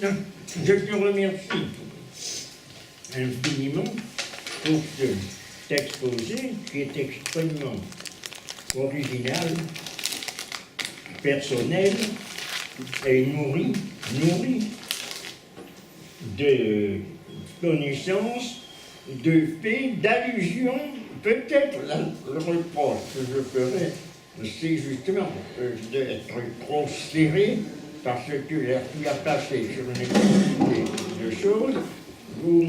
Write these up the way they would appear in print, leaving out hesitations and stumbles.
Je te remercie infiniment pour cet exposé qui est extrêmement original, personnel et nourri de connaissances, de faits, d'allusions. Peut-être le reproche que je ferais, c'est justement d'être trop serré parce que tu as passé sur une quantité de choses où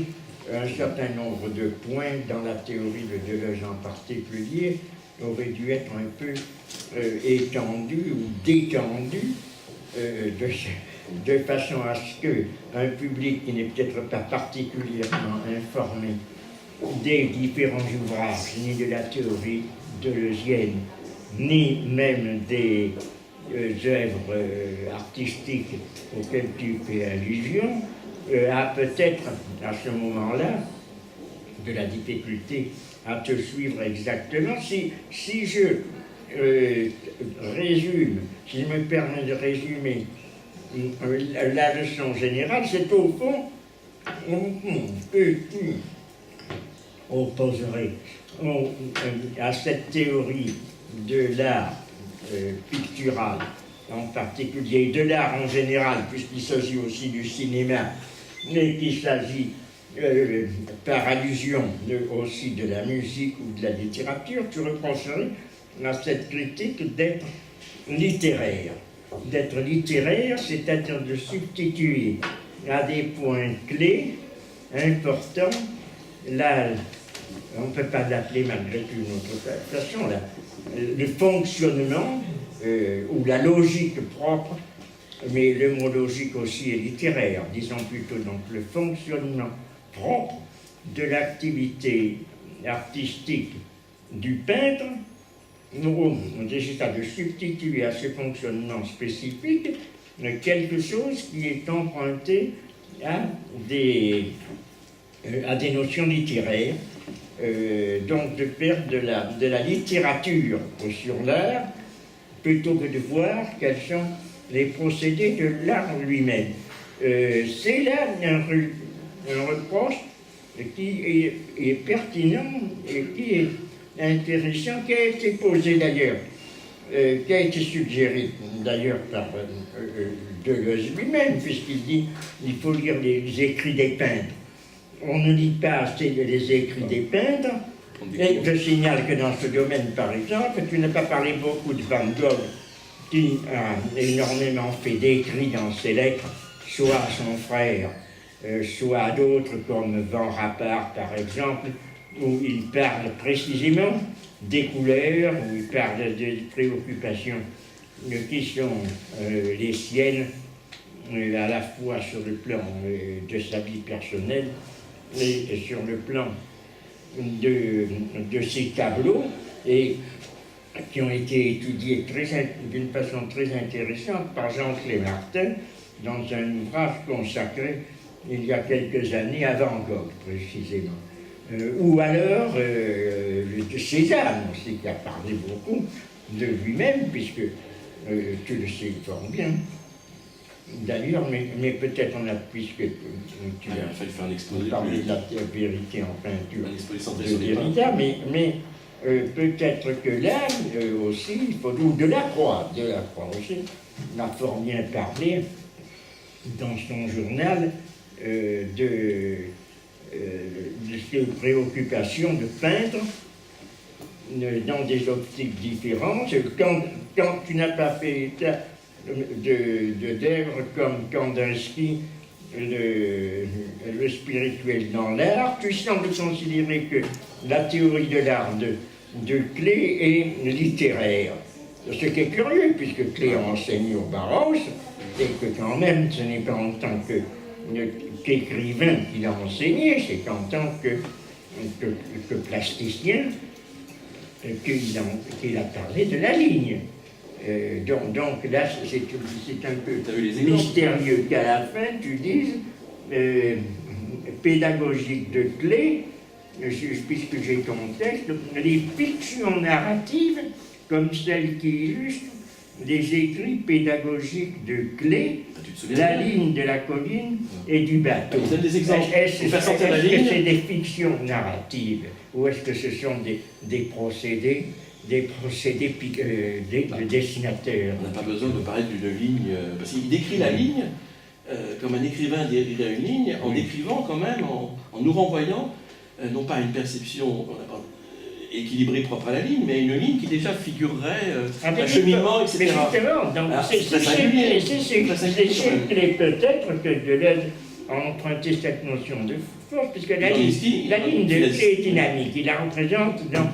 un certain nombre de points dans la théorie de Deleuze en particulier auraient dû être un peu étendus ou détendus de façon à ce qu'un public qui n'est peut-être pas particulièrement informé des différents ouvrages, ni de la théorie deleuzienne, ni même des œuvres artistiques auxquelles tu fais allusion, a peut-être à ce moment-là de la difficulté à te suivre exactement. Si je résume, si je me permets de résumer la leçon générale, c'est au fond que tu opposerais à cette théorie de l'art pictural en particulier, de l'art en général, puisqu'il s'agit aussi du cinéma, mais qu'il s'agit par allusion aussi de la musique ou de la littérature, tu reprocherais à cette critique d'être littéraire. D'être littéraire, c'est-à-dire de substituer à des points clés, importants, là, on ne peut pas l'appeler malgré tout d'une autre façon, là, le fonctionnement ou la logique propre, mais le mot logique aussi est littéraire, disons plutôt donc le fonctionnement propre de l'activité artistique du peintre, on décide de substituer à ce fonctionnement spécifique quelque chose qui est emprunté à des notions littéraires, donc de faire de la littérature sur l'art, plutôt que de voir quels sont les procédés de l'art lui-même. C'est là un reproche qui est pertinent et qui est intéressant, qui a été posé d'ailleurs, qui a été suggéré d'ailleurs par Deleuze lui-même, puisqu'il dit qu'il faut lire les écrits des peintres. On ne lit pas assez les écrits des peintres, et je signale que dans ce domaine, par exemple, tu n'as pas parlé beaucoup de Van Gogh, qui a énormément fait d'écrits dans ses lettres, soit à son frère, soit à d'autres comme Van Rappard, par exemple, où il parle précisément des couleurs, où il parle des préoccupations qui sont les siennes, à la fois sur le plan de sa vie personnelle et sur le plan de ses tableaux, et qui ont été étudiés d'une façon très intéressante par Jean-Clé Martin dans un ouvrage consacré il y a quelques années à Van Gogh, précisément. Ou alors de Cézanne aussi, qui a parlé beaucoup de lui-même, puisque tu le sais fort bien. D'ailleurs, mais peut-être puisque tu as parlé de la vérité en peinture de Derrida, mais peut-être que là aussi, il faut, ou de la croix aussi, on a fort bien parlé dans son journal de ses préoccupations de peintre dans des optiques différentes. Quand tu n'as pas fait état d'œuvres comme Kandinsky, le spirituel dans l'art, tu sembles considérer que la théorie de l'art de Klee est littéraire. Ce qui est curieux, puisque Klee enseigne au Bauhaus, et que quand même ce n'est pas en tant qu'écrivain qu'il a enseigné, c'est en tant que plasticien qu'il a parlé de la ligne. Donc là, c'est un peu mystérieux qu'à la fin tu dises pédagogique de Klee, puisque j'ai ton texte, les fictions narratives comme celles qui illustrent des écrits pédagogiques de Clé, la ligne de la colline et du bateau. Vous avez des exemples pour faire sortir la Est-ce que ligne? c'est des fictions narratives ou est-ce que ce sont des procédés de dessinateurs? On n'a pas besoin de parler d'une ligne, parce qu'il décrit la ligne comme un écrivain décrirait une ligne, en décrivant quand même, en nous renvoyant, non pas à une perception équilibrée propre à la ligne, mais à une ligne qui déjà figurerait un cheminement, etc. Mais justement, c'est peut-être que Deleuze a emprunté cette notion de force, puisque la ligne de Clé est dynamique. Il la représente dans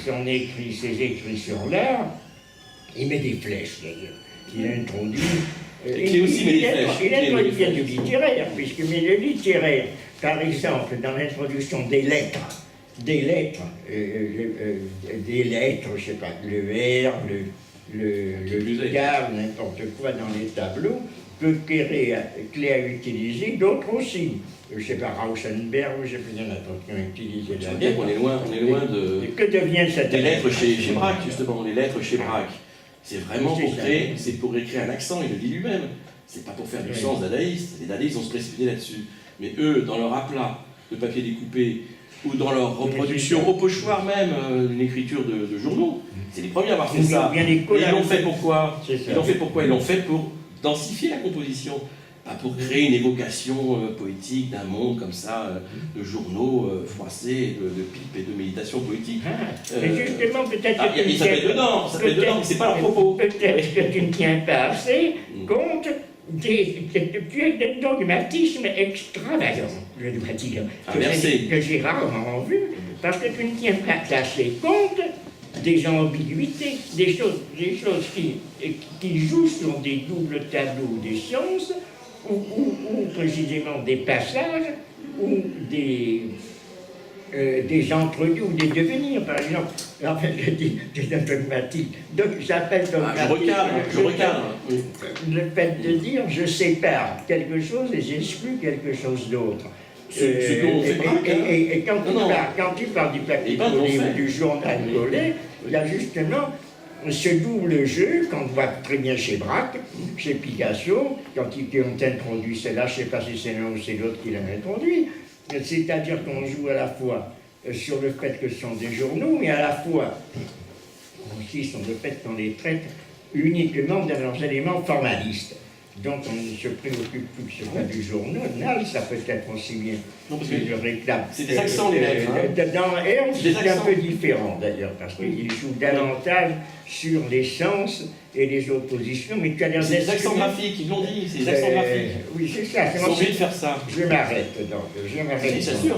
son écrit, ses écrits sur l'art. Il met des flèches d'ailleurs, qu'il introduit. Il aussi met des flèches. Il introduit bien du littéraire, puisque mais le littéraire, par exemple, dans l'introduction des lettres, je sais pas, le R, le quart, n'importe quoi dans les tableaux, que Clé a utilisé, d'autres aussi. Je ne sais pas, Rauschenberg, je sais pas, il y en a d'autres qui ont utilisé la lettre. Bien qu'on est loin de... Que devient cette des lettres chez Braque, justement, les lettres chez Braque. C'est vraiment pour écrire un accent, il le dit lui-même. C'est pas pour faire du sens dadaïste. Les dadaïstes vont se précipiter là-dessus. Mais eux, dans leur aplat de papier découpé, ou dans leur reproduction au pochoir même, d'une écriture de journaux, c'est les premiers à avoir fait ça. Et ils l'ont fait pourquoi? Ils l'ont fait pour densifier la composition. Pas pour créer une évocation poétique d'un monde comme ça, de journaux froissés, de pipes et de méditation poétique. Mais justement, peut-être que ça fait dedans, mais c'est pas leur propos. Peut-être que tu ne tiens pas assez compte tu es d'un dogmatisme extravagant, je dois dire, que j'ai rarement vu, parce que tu ne tiens pas assez compte des ambiguïtés, des choses qui jouent sur des doubles tableaux des sciences, ou précisément des passages, ou des entre-deux ou des devenirs, par exemple. En fait, je dis un dogmatique. Donc, j'appelle dogmatique. Je recadre. Le fait de dire je sépare quelque chose et j'exclus quelque chose d'autre. Et quand tu parles du papier collé ou du journal collé, il y a justement ce double jeu qu'on voit très bien chez Braque, chez Picasso, quand ils ont introduit cela, je ne sais pas si c'est l'un ou c'est l'autre qui l'a introduit. C'est-à-dire qu'on joue à la fois sur le fait que ce sont des journaux, mais à la fois aussi sur le fait qu'on les traite uniquement dans leurs éléments formalistes. Donc on ne se préoccupe plus que ce soit du journal, ça peut être aussi bien que le réclame. C'est des accents les lettres. Dans Ernst, c'est un peu différent d'ailleurs, parce qu'il joue davantage sur les sens et les oppositions, mais tu as l'air c'est des accents graphiques, ils l'ont dit, c'est des accents graphiques. Oui, c'est ça. Ils ont envie de faire ça. Je m'arrête donc, C'est sûr,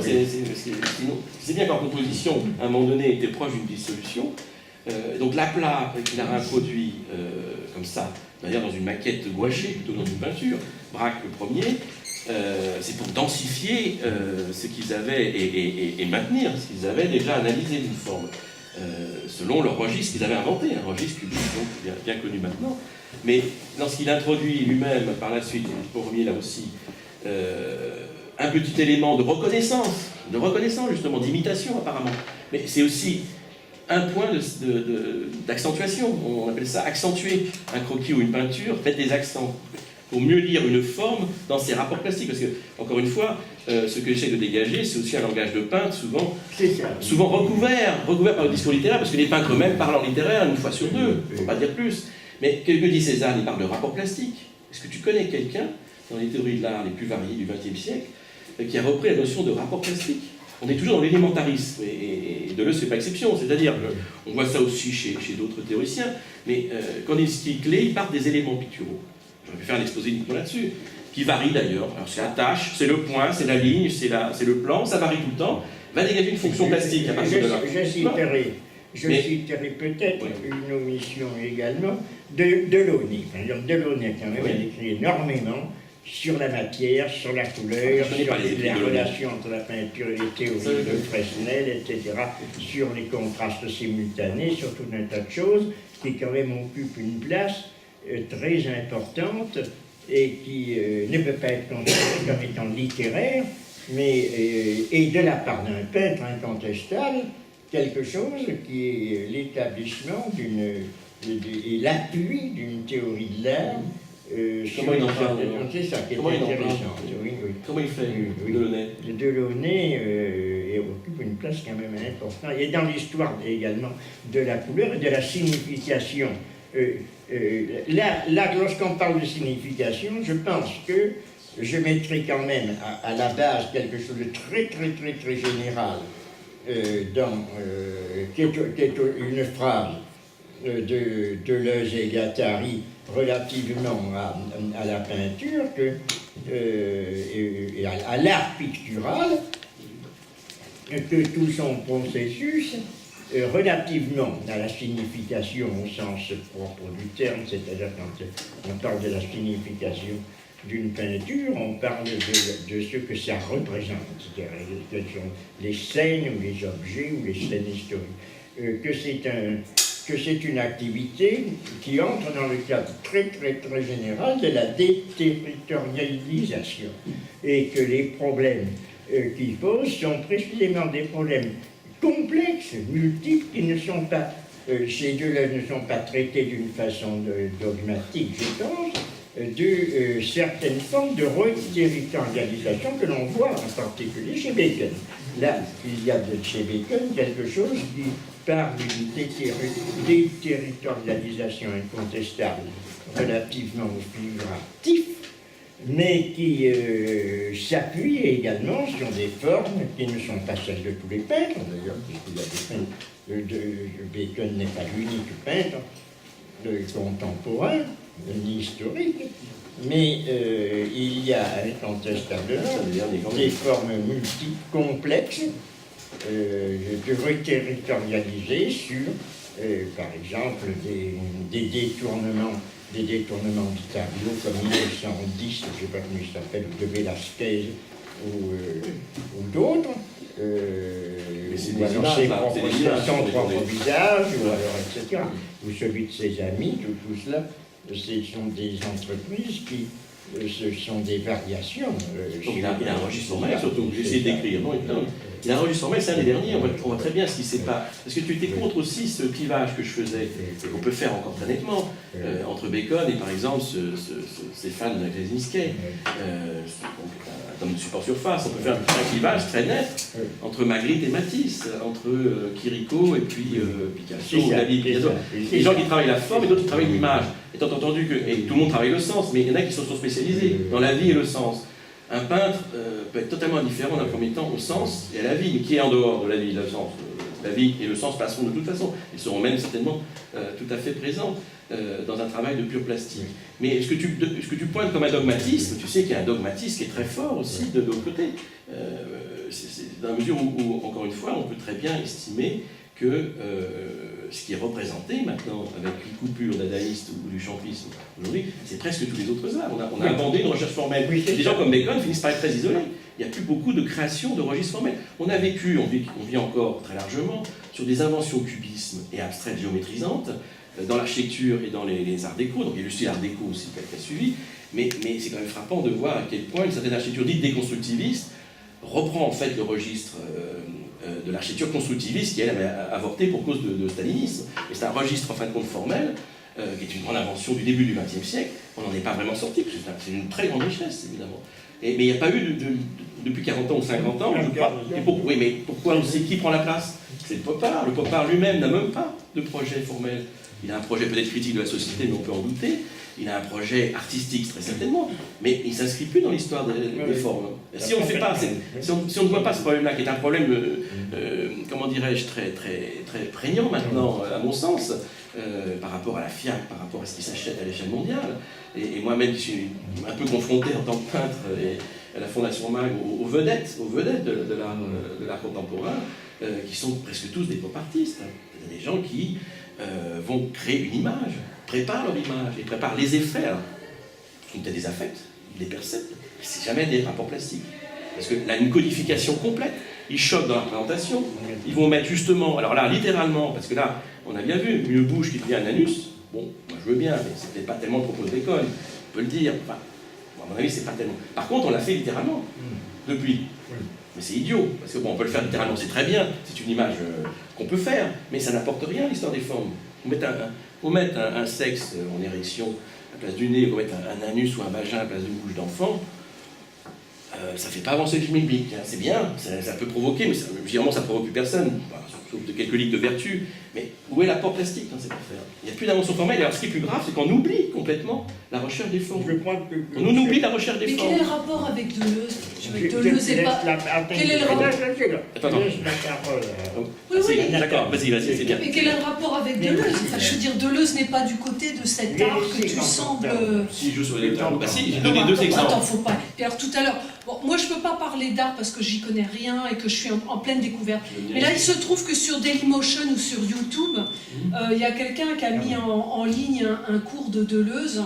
c'est bien qu'en composition, à un moment donné, était proche d'une dissolution. Donc l'aplat qu'il a introduit comme ça, d'ailleurs dans une maquette gouachée, plutôt dans une peinture, Braque le premier, c'est pour densifier ce qu'ils avaient et maintenir ce qu'ils avaient déjà analysé d'une forme, selon leur registre qu'ils avaient inventé, un registre public donc bien connu maintenant. Mais lorsqu'il introduit lui-même par la suite, le premier là aussi, un petit élément de reconnaissance justement, d'imitation apparemment, mais c'est aussi un point d'accentuation, on appelle ça accentuer un croquis ou une peinture, faites des accents pour mieux lire une forme dans ses rapports plastiques, parce que, encore une fois, ce que j'essaie de dégager, c'est aussi un langage de peintre, souvent recouvert par le discours littéraire, parce que les peintres eux-mêmes parlent en littéraire une fois sur deux, il ne faut pas dire plus. Mais que dit Cézanne? Il parle de rapports plastiques. Est-ce que tu connais quelqu'un, dans les théories de l'art les plus variées du XXe siècle, qui a repris la notion de rapport plastique? On est toujours dans l'élémentarisme, et Deleuze ne fait pas exception, c'est-à-dire, on voit ça aussi chez d'autres théoriciens, mais quand il dit Clé, il part des éléments picturaux. J'aurais pu faire l'exposé uniquement là-dessus, qui varie d'ailleurs. Alors c'est la tâche, c'est le point, c'est la ligne, c'est le plan, ça varie tout le temps, va dégager une fonction plastique à partir de là. Je citerai peut-être une omission également de Delaunay. Delaunay, quand même, a écrit énormément sur la matière, sur la couleur, sur la relation entre la peinture et les théories de Fresnel, etc., sur les contrastes simultanés, sur tout un tas de choses qui quand même occupent une place très importante et qui ne peut pas être considérée comme étant littéraire, mais et de la part d'un peintre incontestable, quelque chose qui est l'établissement et l'appui d'une théorie de l'art. Comment il en parle? C'est ça qui est Comment il en intéressant. parle? Oui, oui. Comment il fait, Oui. Delaunay? Delaunay occupe une place quand même importante. Et dans l'histoire également de la couleur et de la signification. Là, lorsqu'on parle de signification, je pense que je mettrai quand même à la base quelque chose de très général, qui est une phrase de Deleuze et Guattari relativement à la peinture et à l'art pictural, que tout son processus, relativement à la signification au sens propre du terme, c'est-à-dire quand on parle de la signification d'une peinture, on parle de ce que ça représente, c'est-à-dire quelles sont les scènes ou les objets ou les scènes historiques, que c'est une activité qui entre dans le cadre très général de la déterritorialisation et que les problèmes qu'il pose sont précisément des problèmes complexes, multiples, qui ne sont pas, ces deux-là ne sont pas traités d'une façon dogmatique, je pense, de certaines formes de reterritorialisation que l'on voit en particulier chez Bacon. Là, il y a chez Bacon quelque chose qui parle d'une déterritorialisation incontestable relativement au figuratif, mais qui s'appuie également sur des formes qui ne sont pas celles de tous les peintres, d'ailleurs, puisqu'il y a des peintres, Bacon n'est pas l'unique peintre contemporain, ni historique, mais il y a incontestablement des formes multiples, complexes, de reterritorialiser sur, par exemple, des détournements du tableau comme 1910, je ne sais pas comment il s'appelle, de Velázquez ou d'autres, ou alors son propre visage, ou alors etc., ou celui de ses amis, tout cela, ce sont des entreprises qui ce sont des variations. Donc il a un registre formel, surtout, j'ai essayé d'écrire. Il a un registre formel, c'est un des derniers, on voit très bien ce qui ne s'est pas. Parce que tu étais contre aussi ce clivage que je faisais, et qu'on peut faire encore très nettement, entre Bacon et par exemple Stéphane Grzezinski, un homme de support surface. On peut faire un clivage très net entre Magritte et Matisse, entre Chirico et puis Picasso, David, Picasso. Les gens qui travaillent la forme et d'autres qui travaillent l'image. Étant entendu que et tout le monde travaille le sens, mais il y en a qui sont spécialisés dans la vie et le sens. Un peintre peut être totalement indifférent d'un premier temps au sens et à la vie, mais qui est en dehors de la vie, le sens. La vie et le sens passeront de toute façon. Ils seront même certainement tout à fait présents dans un travail de pur plastique. Mais ce que tu pointes comme un dogmatisme, tu sais qu'il y a un dogmatisme qui est très fort aussi de l'autre côté. C'est dans la mesure où, encore une fois, on peut très bien estimer que ce qui est représenté maintenant avec une coupure dadaïste ou du champisme aujourd'hui, c'est presque tous les autres arts. On a abandonné une recherche formelle. Des gens comme Bacon finissent par être très isolés. Il n'y a plus beaucoup de création de registres formels. On a vécu, on vit encore très largement, sur des inventions cubisme et abstraites géométrisantes dans l'architecture et dans les arts déco. Donc il y a eu aussi l'art déco aussi qui a suivi. Mais c'est quand même frappant de voir à quel point une certaine architecture dite déconstructiviste reprend en fait le registre de l'architecture constructiviste qui, elle, avait avorté pour cause de stalinisme. Et c'est un registre, en fin de compte, formel, qui est une grande invention du début du XXe siècle. On n'en est pas vraiment sorti, parce que c'est une très grande richesse, évidemment. Mais il n'y a pas eu, depuis 40 ans ou 50 ans, je crois. Oui, mais pourquoi aussi? Qui prend la place? C'est le pop art. Le pop art lui-même n'a même pas de projet formel. Il a un projet peut-être critique de la société, mais on peut en douter. Il a un projet artistique, très certainement, mais il ne s'inscrit plus dans l'histoire des formes. Si on ne fait pas, si on ne voit pas ce problème-là, qui est un problème, comment dirais-je, très prégnant maintenant, à mon sens, par rapport à la FIAC, par rapport à ce qui s'achète à l'échelle mondiale, et moi-même qui suis un peu confronté en tant que peintre et à la Fondation Mag aux vedettes de l'art contemporain, qui sont presque tous des pop artistes. Il y a des gens qui vont créer une image, préparent leur image et préparent les effets, qui sont peut-être des affects, des percepts, c'est jamais des rapports plastiques. Parce que là, une codification complète, ils choquent dans la présentation, ils vont mettre justement, alors là, littéralement, parce que là, on a bien vu, mieux bouge qu'il devient un anus, bon, moi je veux bien, mais c'était pas tellement le propos de l'école, on peut le dire, enfin, à mon avis, c'est pas tellement. Par contre, on l'a fait littéralement, depuis. Mais c'est idiot, parce que bon, on peut le faire littéralement, c'est très bien, c'est une image qu'on peut faire, mais ça n'apporte rien à l'histoire des formes. On met On met un sexe en érection à la place du nez, on met un anus ou un vagin à la place d'une bouche d'enfant, ça ne fait pas avancer le film biblique. Hein. C'est bien, ça peut provoquer, mais généralement ça ne provoque plus personne, sauf de quelques ligues de vertu. Mais où est l'apport plastique dans cette affaire? Il n'y a plus d'invention formelle. Alors ce qui est plus grave, c'est qu'on oublie complètement la recherche des formes. Je crois que... On oublie la recherche des Mais formes. quel est le rapport avec Deleuze? Deleuze n'est pas... Quel est le rapport? Attends. Laisse la parole. Oui, oui. D'accord, vas-y, c'est bien. Mais quel est le rapport avec Deleuze? Enfin, je veux dire, Deleuze n'est pas du côté de cet art que tu sembles... Si je joue sur les tables. Bah si, j'ai donné deux exemples. Attends, faut pas... Et alors tout à l'heure, bon, moi je peux pas parler d'art parce que j'y connais rien et que je suis en pleine découverte. Mais là, il se trouve que sur Dailymotion ou sur YouTube, il y a quelqu'un qui a mis en ligne un cours de Deleuze.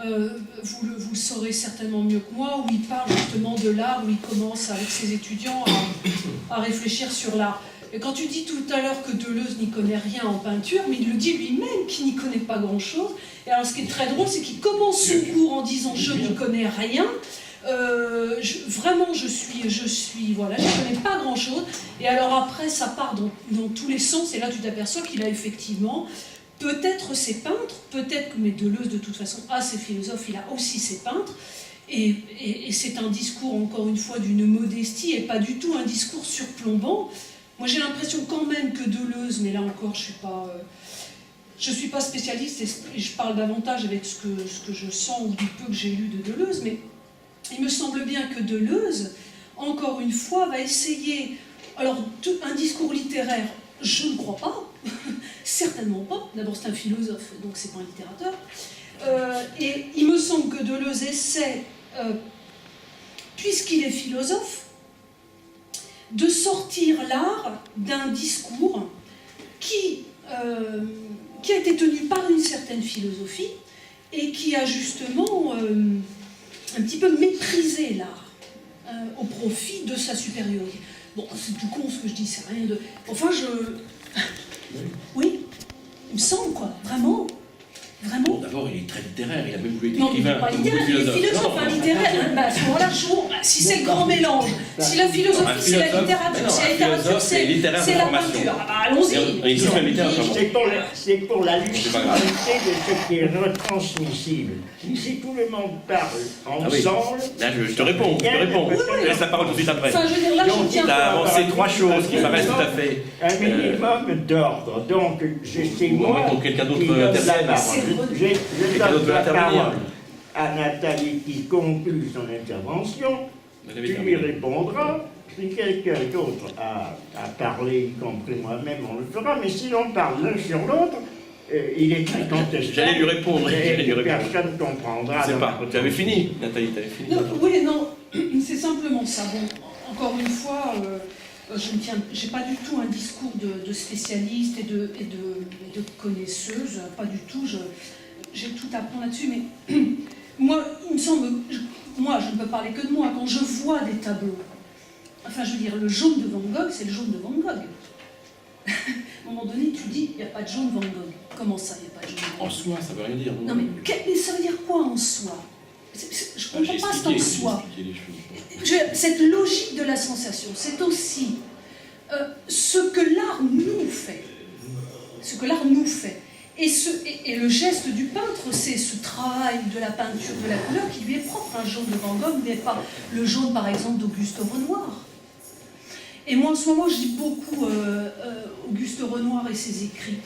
Vous le saurez certainement mieux que moi, où il parle justement de l'art, où il commence avec ses étudiants à réfléchir sur l'art. Et quand tu dis tout à l'heure que Deleuze n'y connaît rien en peinture, mais il le dit lui-même qu'il n'y connaît pas grand-chose. Et alors ce qui est très drôle, c'est qu'il commence son cours en disant « je n'y connais rien ». Vraiment, je suis, voilà, je ne connais pas grand-chose. Et alors après, ça part dans tous les sens, et là tu t'aperçois qu'il a effectivement, peut-être ses peintres, peut-être, mais Deleuze de toute façon a ses philosophes, il a aussi ses peintres, et c'est un discours, encore une fois, d'une modestie, et pas du tout un discours surplombant. Moi j'ai l'impression quand même que Deleuze, mais là encore je suis pas spécialiste, et je parle davantage avec ce que je sens, ou du peu que j'ai lu de Deleuze, mais il me semble bien que Deleuze, encore une fois, va essayer... Alors, un discours littéraire, je ne crois pas, certainement pas. D'abord, c'est un philosophe, donc c'est pas un littérateur. Et il me semble que Deleuze essaie, puisqu'il est philosophe, de sortir l'art d'un discours qui a été tenu par une certaine philosophie et qui a justement... un petit peu mépriser l'art au profit de sa supériorité. Bon, c'est tout con ce que je dis, c'est rien de... Enfin, Oui, il me semble, quoi, vraiment. Vraiment. Bon, d'abord, il est très littéraire, il a même voulu être Non, il écrivain. n'est pas littéraire, il est philosophe, un littéraire. À ce moment-là, si c'est le grand mélange, si la philosophie, c'est la littérature, si la littérature, c'est la peinture, allons-y. C'est pour la lucidité de ce qui est retransmissible. Si tout le monde parle ensemble... Là, je te réponds. Je laisse la parole tout de suite après. Enfin, je veux dire, là, je tiens... Tu as avancé trois choses qui paraissent tout à fait... Un minimum d'ordre. Donc, c'est moi quelqu'un d'autre qui donne la parole. Je Quelqu'un d'autre donne veut la intervenir. parole à Nathalie qui conclut son intervention. Tu lui répondras. Si quelqu'un d'autre a parlé, y compris moi-même, on le fera. Mais si l'on parle l'un sur l'autre, il est incontestable. J'allais lui répondre. Personne ne comprendra. Je sais pas. Tu avais fini, Nathalie, tu avais fini. Oui, non, c'est simplement ça. Bon, encore une fois, j'ai pas du tout un discours de spécialiste et de connaisseuse, pas du tout. J'ai tout à apprendre là-dessus, mais moi, il me semble, moi, je ne peux parler que de moi, quand je vois des tableaux, enfin, je veux dire, le jaune de Van Gogh, c'est le jaune de Van Gogh. À un moment donné, tu dis, il n'y a pas de jaune Van Gogh. Comment ça, il n'y a pas de jaune Van Gogh? En soi, ça veut rien dire. Non, mais ça veut dire quoi en soi? Je ne comprends pas cet en soi. Cette logique de la sensation, c'est aussi ce que l'art nous fait. Ce que l'art nous fait. Et le geste du peintre, c'est ce travail de la peinture, de la couleur qui lui est propre. Un jaune de Van Gogh n'est pas le jaune, par exemple, d'Auguste Renoir. Et moi, en ce moment, je lis beaucoup Auguste Renoir et ses écrits.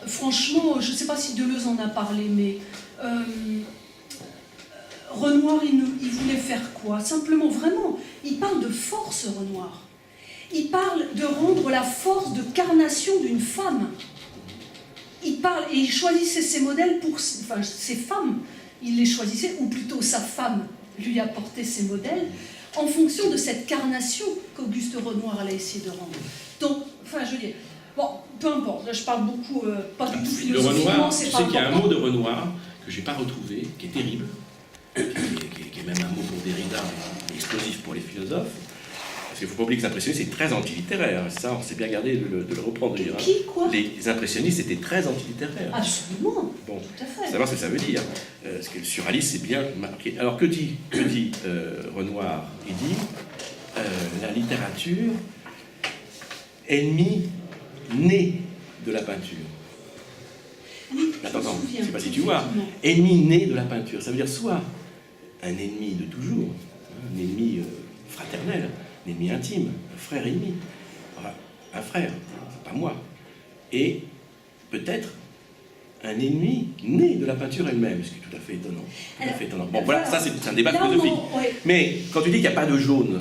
Franchement, je ne sais pas si Deleuze en a parlé, mais Renoir, il voulait faire quoi? Simplement, vraiment, il parle de force, Renoir. Il parle de rendre la force de carnation d'une femme. Il parle, et il choisissait ses modèles pour... Enfin, ses femmes, il les choisissait, ou plutôt sa femme lui apportait ses modèles, en fonction de cette carnation qu'Auguste Renoir allait essayer de rendre. Donc, enfin, je veux dire... Bon, peu importe, là je parle beaucoup, pas du tout philosophiquement, c'est pas important. Tu sais qu'il y a un mot de Renoir que je n'ai pas retrouvé, qui est terrible, qui est même un mot pour Derrida, explosif pour les philosophes. Parce qu'il ne faut pas oublier que les impressionnistes, c'est très antilittéraire. Ça, on s'est bien gardé de le reprendre. Qui, quoi? Les impressionnistes étaient très antilittéraires. Absolument, bon, tout à fait. Savoir ce que ça veut dire. Parce que sur Alice, c'est bien marqué. Alors, que dit Renoir? Il dit la littérature, ennemie née de la peinture. Oui, Attends, je me souviens, je sais pas si tu vois. effectivement. Ennemi né de la peinture, ça veut dire soit un ennemi de toujours, un ennemi fraternel, un ennemi intime, un frère ennemi, enfin, un frère, pas moi, et peut-être un ennemi né de la peinture elle-même, ce qui est tout à fait étonnant. Tout à fait étonnant. Bon, voilà, ça c'est un débat philosophique. Ouais. Mais quand tu dis qu'il n'y a pas de jaune,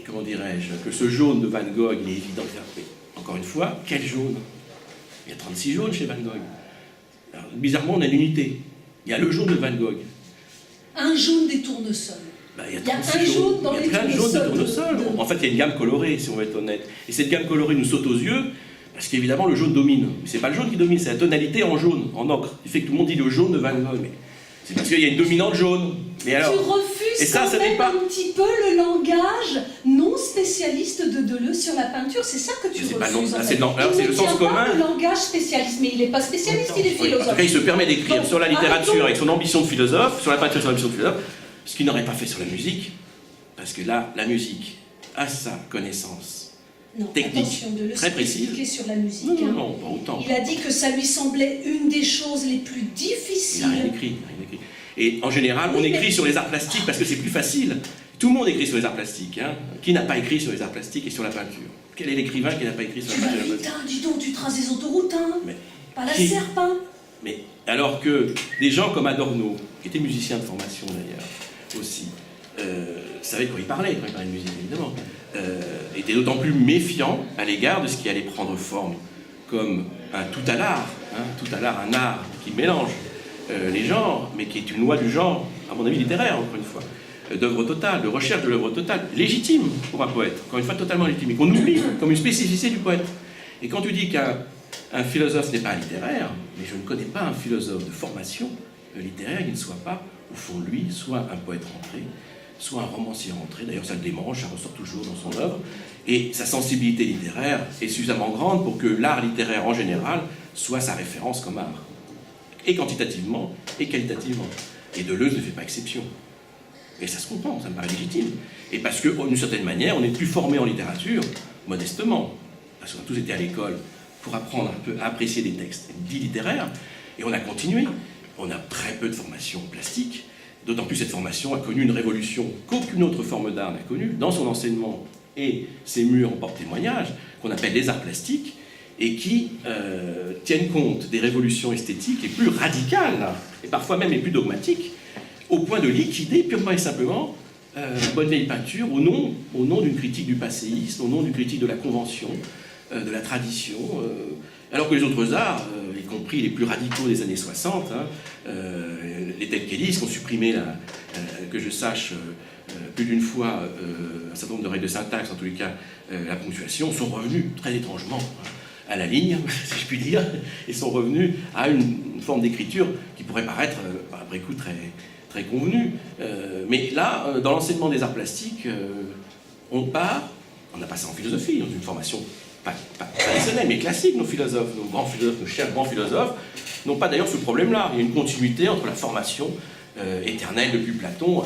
comment dirais-je, que ce jaune de Van Gogh, il est évident. Mais, encore une fois, quel jaune? Il y a 36 jaunes chez Van Gogh. Alors, bizarrement, on a l'unité. Il y a le jaune de Van Gogh. Un jaune des tournesols. Bah, il y a un 36 jaune dans il y a les plein de jaunes de tournesols. tournesol. En fait, il y a une gamme colorée, si on veut être honnête. Et cette gamme colorée nous saute aux yeux, parce qu'évidemment, le jaune domine. Mais c'est pas le jaune qui domine, c'est la tonalité en jaune, en ocre. Il fait que tout le monde dit le jaune de Van Gogh. Mais c'est parce qu'il y a une dominante jaune. Mais alors, tu refuses et ça, quand ça n'est même pas... un petit peu le langage non spécialiste de Deleuze sur la peinture, c'est ça que tu C'est refuses. pas non, en là, fait. c'est le sens commun. Il ne tient pas le langage spécialiste, mais il n'est pas spécialiste, il est Oui, en philosophe. tout cas, il se permet d'écrire Donc, sur la littérature arrêtons. avec son ambition de philosophe, sur la peinture sur l'ambition de philosophe, ce qu'il n'aurait pas fait sur la musique, parce que là, la musique a sa connaissance Non, technique attention, Deleuze très précise. expliqué sur la musique. Non, non, hein. non, pas autant. Il a dit que ça lui semblait une des choses les plus Il difficiles. n'a rien écrit, il n'a rien écrit. Et en général, on Oui, écrit mais- sur les arts plastiques parce que c'est plus facile. Tout le monde écrit sur les arts plastiques. Hein. Qui n'a pas écrit sur les arts plastiques et sur la peinture? Quel est l'écrivain qui n'a pas écrit sur Tu la vas peinture et la vite, peinture? hein, dis donc, tu traces des autoroutes, hein. Mais Pas la qui- serpent. Mais alors que des gens comme Adorno, qui était musicien de formation d'ailleurs, aussi, savaient de quoi il parlait de musique évidemment, était d'autant plus méfiant à l'égard de ce qui allait prendre forme comme un tout à l'art, un art qui mélange les genres, mais qui est une loi du genre, à mon avis littéraire, encore une fois, d'œuvre totale, de recherche de l'œuvre totale, légitime pour un poète, encore une fois totalement légitime, et qu'on oublie comme une spécificité du poète. Et quand tu dis qu'un philosophe n'est pas littéraire, mais je ne connais pas un philosophe de formation littéraire qui ne soit pas, au fond de lui, soit un poète rentré, soit un romancier rentré, d'ailleurs ça le démange, ça ressort toujours dans son œuvre, et sa sensibilité littéraire est suffisamment grande pour que l'art littéraire en général soit sa référence comme art, et quantitativement et qualitativement. Et Deleuze ne fait pas exception. Et ça se comprend, ça me paraît légitime. Et parce que, d'une certaine manière, on est plus formé en littérature, modestement, parce qu'on a tous été à l'école pour apprendre un peu à apprécier des textes dits littéraires, et on a continué. On a très peu de formation plastique, d'autant plus cette formation a connu une révolution qu'aucune autre forme d'art n'a connue, dans son enseignement et ses murs en porte-témoignage, qu'on appelle les arts plastiques, et qui tiennent compte des révolutions esthétiques les plus radicales, et parfois même les plus dogmatiques, au point de liquider purement et simplement bonne vieille peinture au nom d'une critique du passéisme, au nom d'une critique de la convention, de la tradition, alors que les autres arts, y compris les plus radicaux des années 60, les telkélistes qui ont supprimé, que je sache, plus d'une fois un certain nombre de règles de syntaxe, en tous les cas la ponctuation, sont revenus très étrangement à la ligne, si je puis dire, et sont revenus à une forme d'écriture qui pourrait paraître, après coup, très convenue. Mais là, dans l'enseignement des arts plastiques, on a passé en philosophie, dans une formation pas traditionnelle, mais classique, nos philosophes, nos chers grands philosophes, n'ont pas d'ailleurs ce problème-là. Il y a une continuité entre la formation éternelle depuis Platon,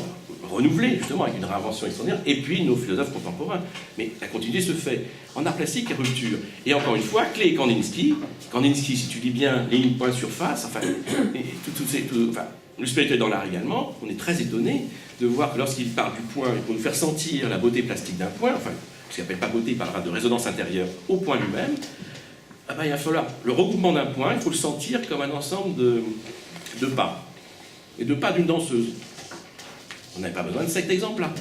renouvelée justement avec une réinvention extraordinaire, et puis nos philosophes contemporains. Mais la continuité se fait. En art plastique, il y a rupture. Et encore une fois, Klee et Kandinsky, si tu lis bien ligne, point, surface, enfin, le spirituel dans l'art également, on est très étonné de voir que lorsqu'il parle du point et pour nous faire sentir la beauté plastique d'un point, enfin, ce qu'il n'appelle pas beauté, il parlera de résonance intérieure au point lui-même, il va falloir le regroupement d'un point, il faut le sentir comme un ensemble de pas. Et de pas d'une danseuse. On n'avait pas besoin de cet exemple-là.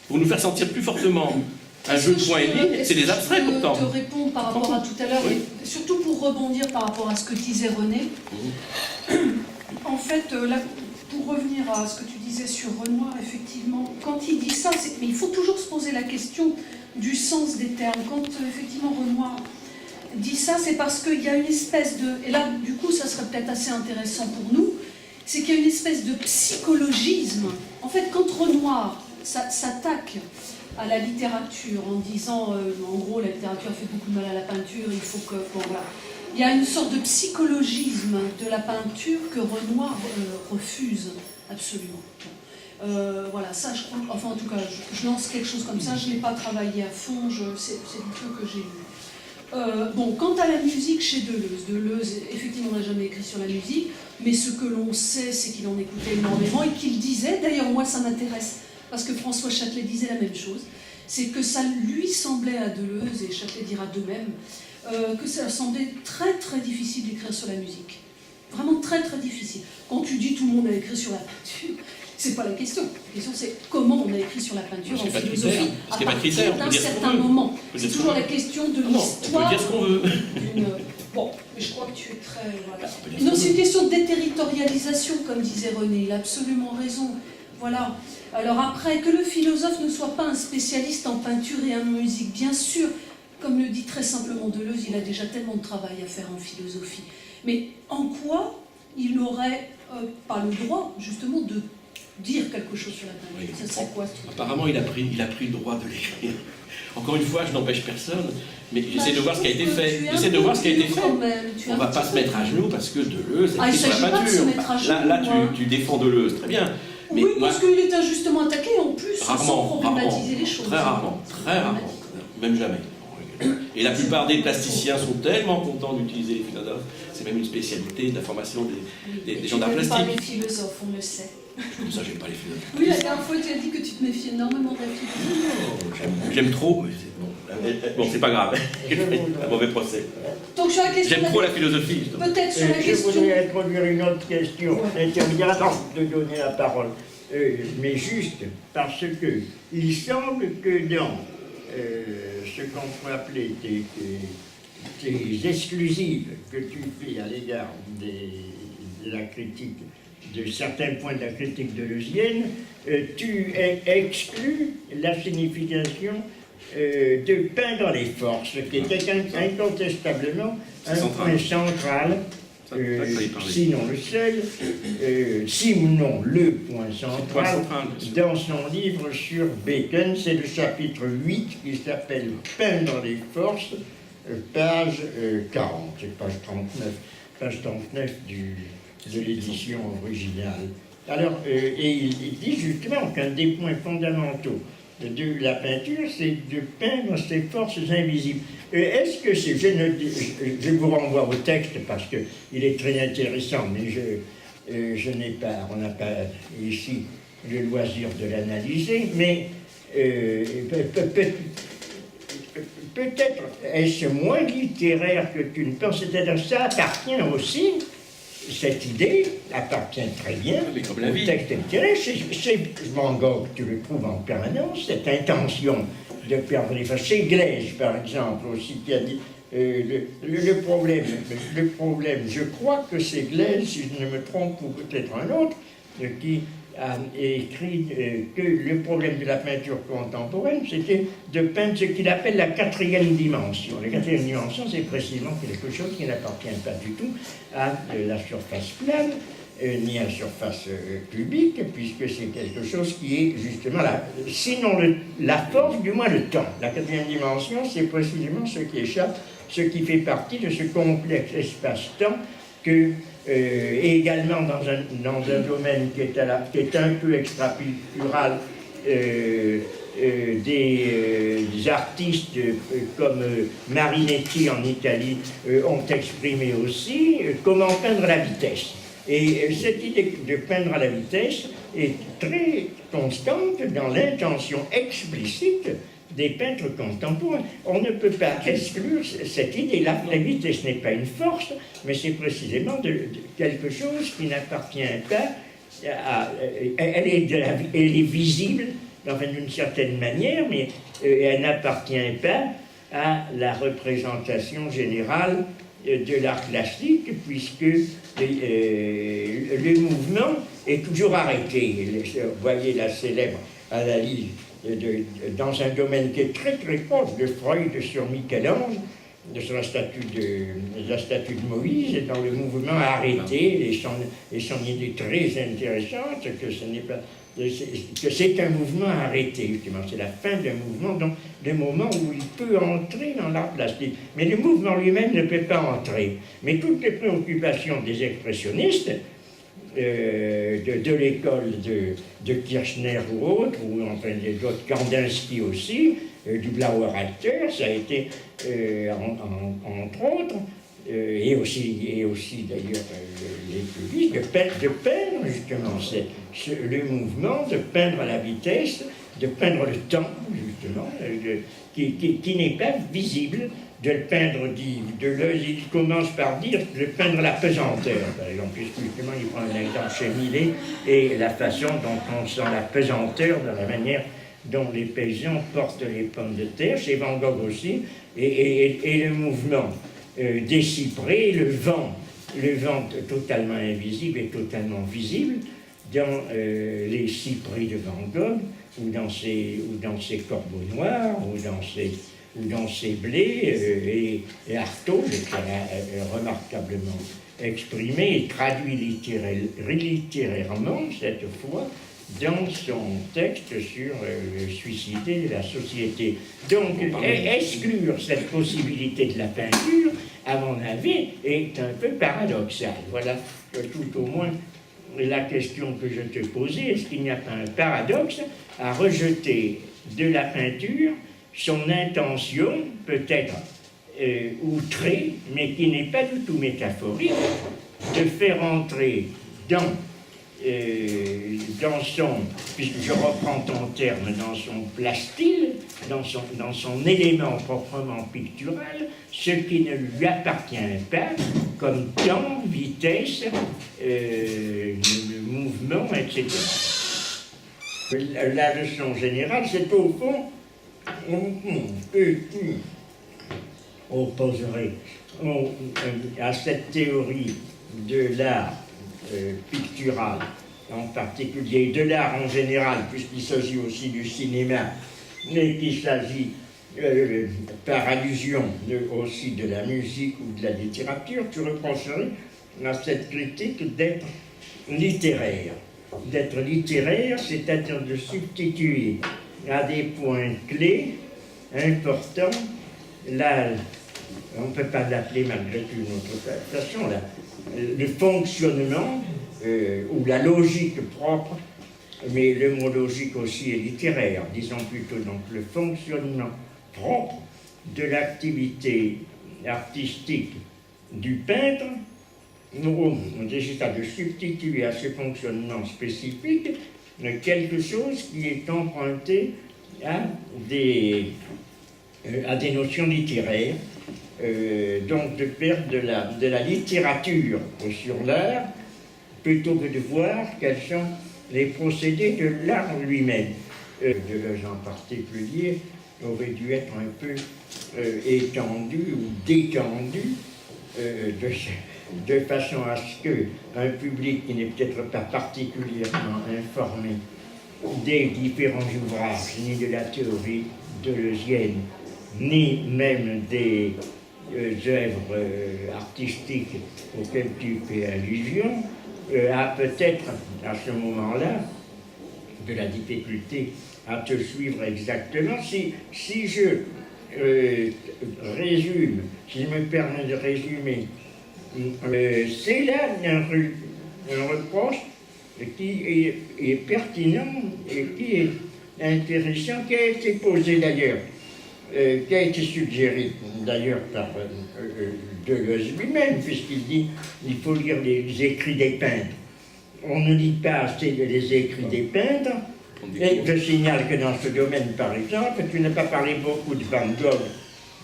Pour nous faire sentir plus fortement un jeu de points et lignes, c'est des abstraits pourtant. Je peux te répondre par rapport à tout à l'heure, Oui. et surtout pour rebondir par rapport à ce que disait René. En fait, là, pour revenir à ce que tu disais sur Renoir, effectivement, quand il dit ça, mais il faut toujours se poser la question du sens des termes. Quand effectivement Renoir dit ça, c'est parce qu'il y a une espèce de... Et là, du coup, ça serait peut-être assez intéressant pour nous, c'est qu'il y a une espèce de psychologisme. En fait, quand Renoir s'attaque à la littérature en disant, en gros, la littérature fait beaucoup de mal à la peinture, il faut que... Bon, voilà. Il y a une sorte de psychologisme de la peinture que Renoir refuse absolument. Voilà, ça, je crois... Enfin, en tout cas, je lance quelque chose comme ça, je n'ai pas travaillé à fond, c'est du peu que j'ai lu. Bon, quant à la musique chez Deleuze, effectivement, n'a jamais écrit sur la musique, mais ce que l'on sait, c'est qu'il en écoutait énormément et qu'il disait, d'ailleurs moi ça m'intéresse, parce que François Châtelet disait la même chose, c'est que ça lui semblait à Deleuze, et Châtelet dira de même, que ça semblait très très difficile d'écrire sur la musique. Vraiment très très difficile. Quand tu dis tout le monde a écrit sur la peinture, c'est pas la question. La question c'est comment on a écrit sur la peinture en philosophie à partir d'un certain moment. C'est toujours la question de l'histoire. On peut dire ce qu'on veut. Bon, mais je crois que tu es très... Voilà. Non, c'est une question de déterritorialisation, comme disait René. Il a absolument raison. Voilà. Alors après, que le philosophe ne soit pas un spécialiste en peinture et en musique, bien sûr, comme le dit très simplement Deleuze, il a déjà tellement de travail à faire en philosophie. Mais en quoi il n'aurait pas le droit, justement, de dire quelque chose sur la peinture? Ça serait quoi, ce truc? Apparemment, il a pris le droit de l'écrire. Encore une fois, je n'empêche personne, mais j'essaie de voir ce qui a été fait. J'essaie de voir ce qui a été fait. On ne va pas se mettre à genoux parce que Deleuze a écrit sur la peinture. Là, tu défends Deleuze, très bien. Mais oui, parce qu'il est injustement attaqué, en plus, sans problématiser les choses. Très rarement, même jamais. Et la plupart des plasticiens sont tellement contents d'utiliser les philosophes, c'est même une spécialité de la formation des gens d'art plastique. Tu n'aimes pas les philosophes, on le sait. Ça, j'aime pas les philosophes. Oui, la dernière fois, tu as dit que tu te méfiais énormément de la philosophie. J'aime trop, mais bon, c'est pas grave. Un mauvais procès. Donc, sur la question. J'aime trop la philosophie. Peut-être sur la question. Je voudrais introduire une autre question, avant de donner la parole. Mais juste parce que il semble que dans ce qu'on peut appeler tes exclusives que tu fais à l'égard de la critique, de certains points de la critique deleuzienne, tu exclus la signification de peindre les forces, qui était incontestablement un point central, sinon le seul, sinon le point central, dans son livre sur Bacon. C'est le chapitre 8 qui s'appelle « Peindre les forces », page 40, c'est page 39 de l'édition originale. Alors, et il dit justement qu'un des points fondamentaux de la peinture, c'est de peindre ces forces invisibles. Est-ce que c'est... Je vous renvoie au texte parce qu'il est très intéressant, mais on n'a pas ici le loisir de l'analyser, mais peut-être est-ce moins littéraire que tu ne penses, c'est-à-dire ça appartient aussi, cette idée appartient très bien au texte littéraire. C'est Van Gogh, tu le trouves en permanence, cette intention de perdre les forces. C'est Glaise, par exemple, aussi, qui a dit le problème, je crois que c'est Glaise, si je ne me trompe, ou peut-être un autre, qui a écrit que le problème de la peinture contemporaine, c'était de peindre ce qu'il appelle la quatrième dimension. La quatrième dimension, c'est précisément quelque chose qui n'appartient pas du tout à la surface plane, ni à la surface cubique, puisque c'est quelque chose qui est justement sinon la force, du moins le temps. La quatrième dimension, c'est précisément ce qui échappe, ce qui fait partie de ce complexe espace-temps que et également dans un domaine qui est un peu extrapictural, des artistes comme Marinetti en Italie ont exprimé aussi comment peindre la vitesse. Et cette idée de peindre à la vitesse est très constante dans l'intention explicite des peintres contemporains. On ne peut pas exclure cette idée-là. La vitesse n'est pas une force, mais c'est précisément quelque chose qui n'appartient pas à... Elle est visible d'une certaine manière, mais elle n'appartient pas à la représentation générale de l'art classique, puisque le mouvement est toujours arrêté. Vous voyez la célèbre analyse dans un domaine qui est très très proche de Freud sur Michel-Ange, sur la statue de Moïse, et dans le mouvement arrêté, et son idée très intéressante que c'est un mouvement arrêté, justement, c'est la fin d'un mouvement, donc le moment où il peut entrer dans l'art plastique. Mais le mouvement lui-même ne peut pas entrer. Mais toutes les préoccupations des expressionnistes, de l'école de Kirchner ou autres, ou enfin d'autres, Kandinsky aussi, du Blauer Acteur, ça a été, entre autres, et aussi d'ailleurs les publics, de peindre justement le mouvement, de peindre la vitesse, de peindre le temps, justement, qui n'est pas visible, de le peindre, il commence par dire de peindre la pesanteur, par exemple, puisque justement il prend un exemple chez Millet, et la façon dont on sent la pesanteur dans la manière dont les paysans portent les pommes de terre, chez Van Gogh aussi, et le mouvement des cyprès, le vent totalement invisible et totalement visible dans les cyprès de Van Gogh, ou dans ses corbeaux noirs, ou dans ses blés, et Artaud, qui a remarquablement exprimé et traduit littérairement, cette fois, dans son texte sur le suicidé de la société. Donc, exclure cette possibilité de la peinture, à mon avis, est un peu paradoxal. Voilà tout au moins la question que je te posais. Est-ce qu'il n'y a pas un paradoxe à rejeter de la peinture son intention, peut-être outrée, mais qui n'est pas du tout métaphorique, de faire entrer dans son, puisque je reprends ton terme, dans son plastyle, dans son élément proprement pictural, ce qui ne lui appartient pas, comme temps, vitesse, mouvement, etc. La leçon générale, c'est au fond, qui opposerait à cette théorie de l'art pictural, en particulier de l'art en général, puisqu'il s'agit aussi du cinéma, mais qu'il s'agit par allusion aussi de la musique ou de la littérature, tu reprocherais à cette critique d'être littéraire. D'être littéraire, c'est-à-dire de substituer à des points clés importants, on ne peut pas l'appeler malgré tout une autre façon, le fonctionnement ou la logique propre, mais le mot logique aussi est littéraire, disons plutôt donc le fonctionnement propre de l'activité artistique du peintre, on décide de substituer à ce fonctionnement spécifique quelque chose qui est emprunté à des notions littéraires, donc de faire de la littérature sur l'art, plutôt que de voir quels sont les procédés de l'art lui-même. Deleuze en particulier aurait dû être un peu étendu ou détendu de façon à ce qu'un public qui n'est peut-être pas particulièrement informé des différents ouvrages, ni de la théorie deleuzienne, ni même des œuvres artistiques auxquelles tu fais allusion, a peut-être à ce moment-là de la difficulté à te suivre exactement. Si je résume, si je me permets de résumer, c'est là un reproche qui est pertinent et qui est intéressant, qui a été posé d'ailleurs, qui a été suggéré d'ailleurs par Deleuze lui-même, puisqu'il dit qu'il faut lire les écrits des peintres. On ne lit pas assez les écrits des peintres, et je signale que dans ce domaine, par exemple, tu n'as pas parlé beaucoup de Van Gogh,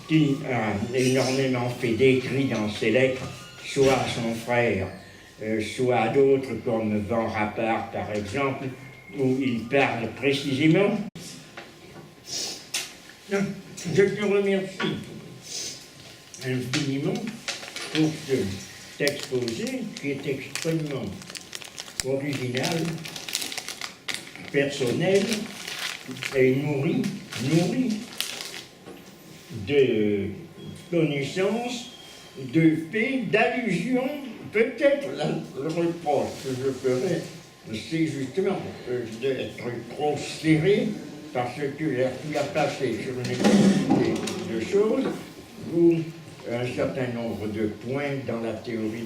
qui a énormément fait d'écrits dans ses lettres, soit à son frère, soit à d'autres comme Van Rappard par exemple, où il parle précisément. Donc, je te remercie infiniment pour ce exposé qui est extrêmement original, personnel et nourri de connaissances, de faits, d'allusions. Peut-être le reproche que je ferais, c'est justement d'être trop serré parce que tu as passé sur une quantité de choses ou un certain nombre de points dans la théorie.